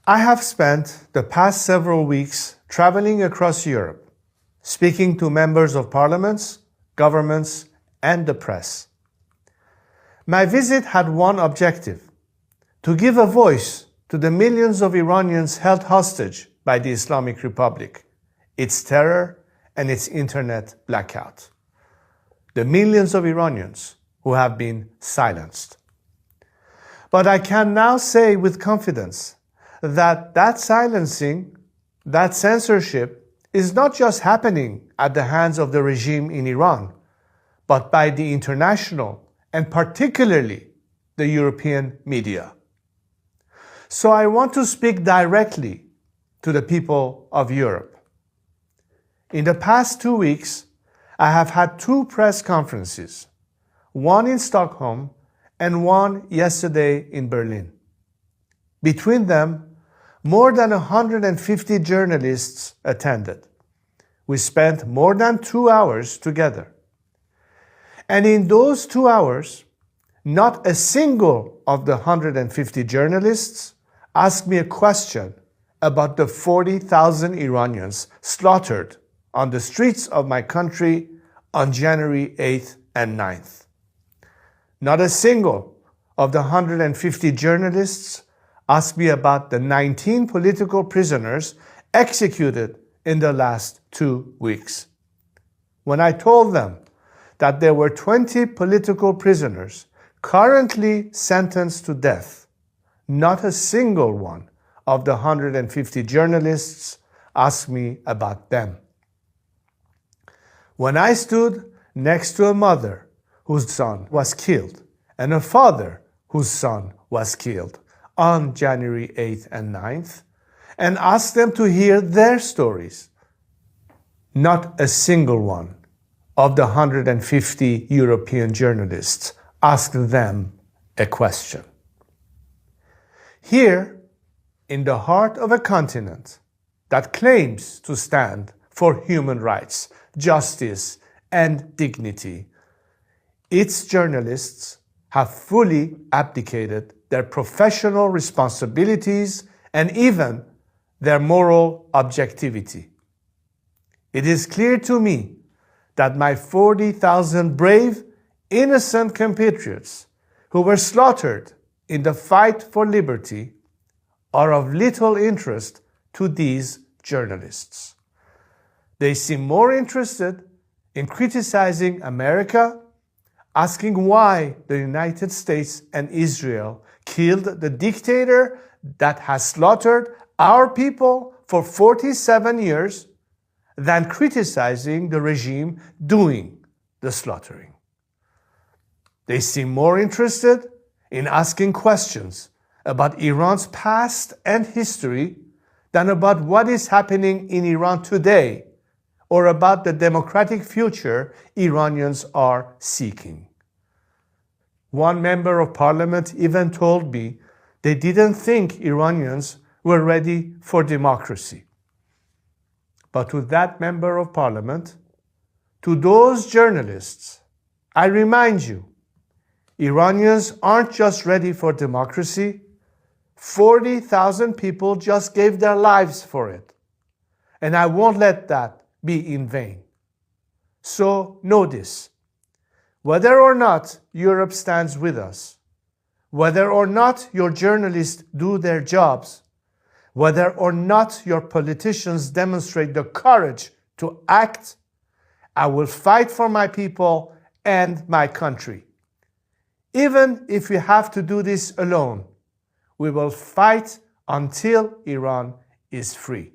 I have spent the past several weeks traveling across Europe, speaking to members of parliaments, governments, and the press. My visit had one objective: to give a voice to the millions of Iranians held hostage by the Islamic Republic, its terror, and its internet blackout. The millions of Iranians who have been silenced. But I can now say with confidence that silencing, that censorship, is not just happening at the hands of the regime in Iran, but by the international and particularly the European media. So I want to speak directly to the people of Europe. In the past 2 weeks, I have had 2 press conferences, one in Stockholm and one yesterday in Berlin. Between them, more than 150 journalists attended. We spent more than 2 hours together. And in those 2 hours, not a single of the 150 journalists asked me a question about the 40,000 Iranians slaughtered on the streets of my country on January 8th and 9th. Not a single of the 150 journalists asked me about the 19 political prisoners executed in the last 2 weeks. When I told them that there were 20 political prisoners currently sentenced to death, not a single one of the 150 journalists asked me about them. When I stood next to a mother whose son was killed and a father whose son was killed on January 8th and 9th, and asked them to hear their stories, not a single one of the 150 European journalists asked them a question. Here, in the heart of a continent that claims to stand for human rights, justice, and dignity, its journalists have fully abdicated their professional responsibilities and even their moral objectivity. It is clear to me that my 40,000 brave, innocent compatriots who were slaughtered in the fight for liberty are of little interest to these journalists. They seem more interested in criticizing America, asking why the United States and Israel killed the dictator that has slaughtered our people for 47 years, than criticizing the regime doing the slaughtering. They seem more interested in asking questions about Iran's past and history than about what is happening in Iran today or about the democratic future Iranians are seeking. One member of parliament even told me they didn't think Iranians were ready for democracy. But to that member of parliament, to those journalists, I remind you, Iranians aren't just ready for democracy. 40,000 people just gave their lives for it. And I won't let that be in vain. So know this: whether or not Europe stands with us, whether or not your journalists do their jobs, whether or not your politicians demonstrate the courage to act, I will fight for my people and my country. Even if we have to do this alone, we will fight until Iran is free.